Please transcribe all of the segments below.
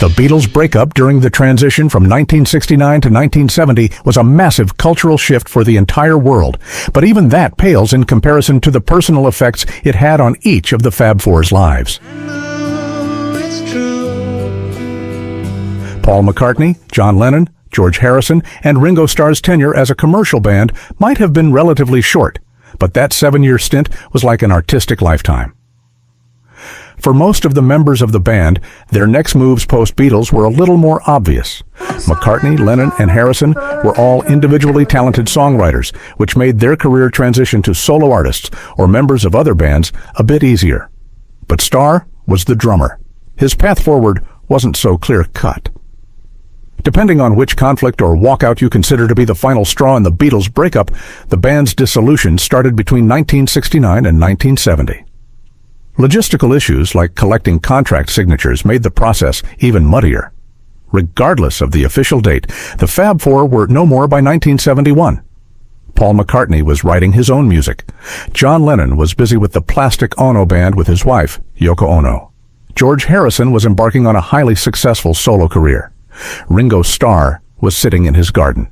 The Beatles breakup during the transition from 1969 to 1970 was a massive cultural shift for the entire world, but even that pales in comparison to the personal effects it had on each of the Fab Four's lives. Paul McCartney, John Lennon, George Harrison, and Ringo Starr's tenure as a commercial band might have been relatively short, but that 7-year stint was like an artistic lifetime. For most of the members of the band, their next moves post-Beatles were a little more obvious. McCartney, Lennon, and Harrison were all individually talented songwriters, which made their career transition to solo artists or members of other bands a bit easier. But Starr was the drummer. His path forward wasn't so clear-cut. Depending on which conflict or walkout you consider to be the final straw in the Beatles breakup, the band's dissolution started between 1969 and 1970. Logistical issues like collecting contract signatures made the process even muddier. Regardless of the official date, the Fab Four were no more by 1971. Paul McCartney was writing his own music. John Lennon was busy with the Plastic Ono Band with his wife, Yoko Ono. George Harrison was embarking on a highly successful solo career. Ringo Starr was sitting in his garden.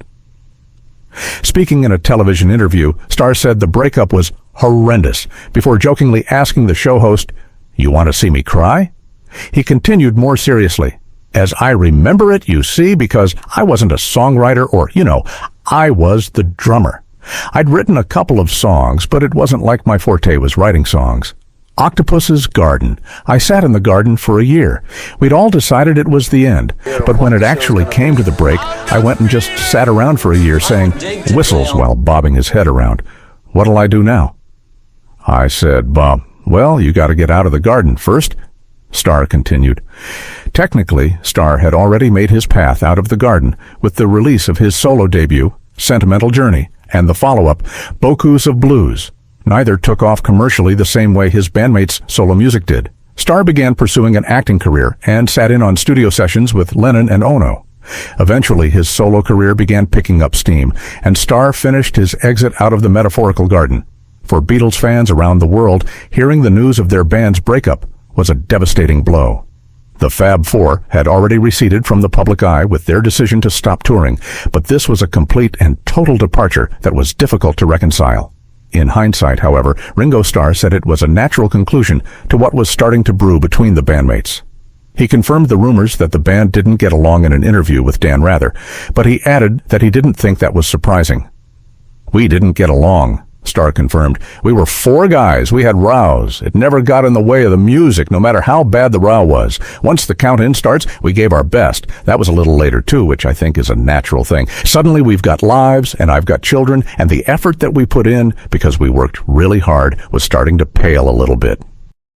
Speaking in a television interview, Starr said the breakup was horrendous, before jokingly asking the show host, "You want to see me cry?" He continued more seriously, "As I remember it, you see, because I wasn't a songwriter or, I was the drummer. I'd written a couple of songs, but it wasn't like my forte was writing songs. Octopus's Garden. I sat in the garden for a year. We'd all decided it was the end, but when it actually came to the break, I went and just sat around for a year saying whistles while bobbing his head around. What'll I do now?" I said, "Bob, well, you got to get out of the garden first," Starr continued. Technically, Starr had already made his path out of the garden with the release of his solo debut, Sentimental Journey, and the follow-up, Bocuse of Blues. Neither took off commercially the same way his bandmates' solo music did. Starr began pursuing an acting career and sat in on studio sessions with Lennon and Ono. Eventually, his solo career began picking up steam, and Starr finished his exit out of the metaphorical garden. For Beatles fans around the world, hearing the news of their band's breakup was a devastating blow. The Fab Four had already receded from the public eye with their decision to stop touring, but this was a complete and total departure that was difficult to reconcile. In hindsight, however, Ringo Starr said it was a natural conclusion to what was starting to brew between the bandmates. He confirmed the rumors that the band didn't get along in an interview with Dan Rather, but he added that he didn't think that was surprising. "We didn't get along," Starr confirmed. "We were 4 guys. We had rows. It never got in the way of the music, no matter how bad the row was. Once the count-in starts, we gave our best. That was a little later, too, which I think is a natural thing. Suddenly we've got lives, and I've got children, and the effort that we put in, because we worked really hard, was starting to pale a little bit."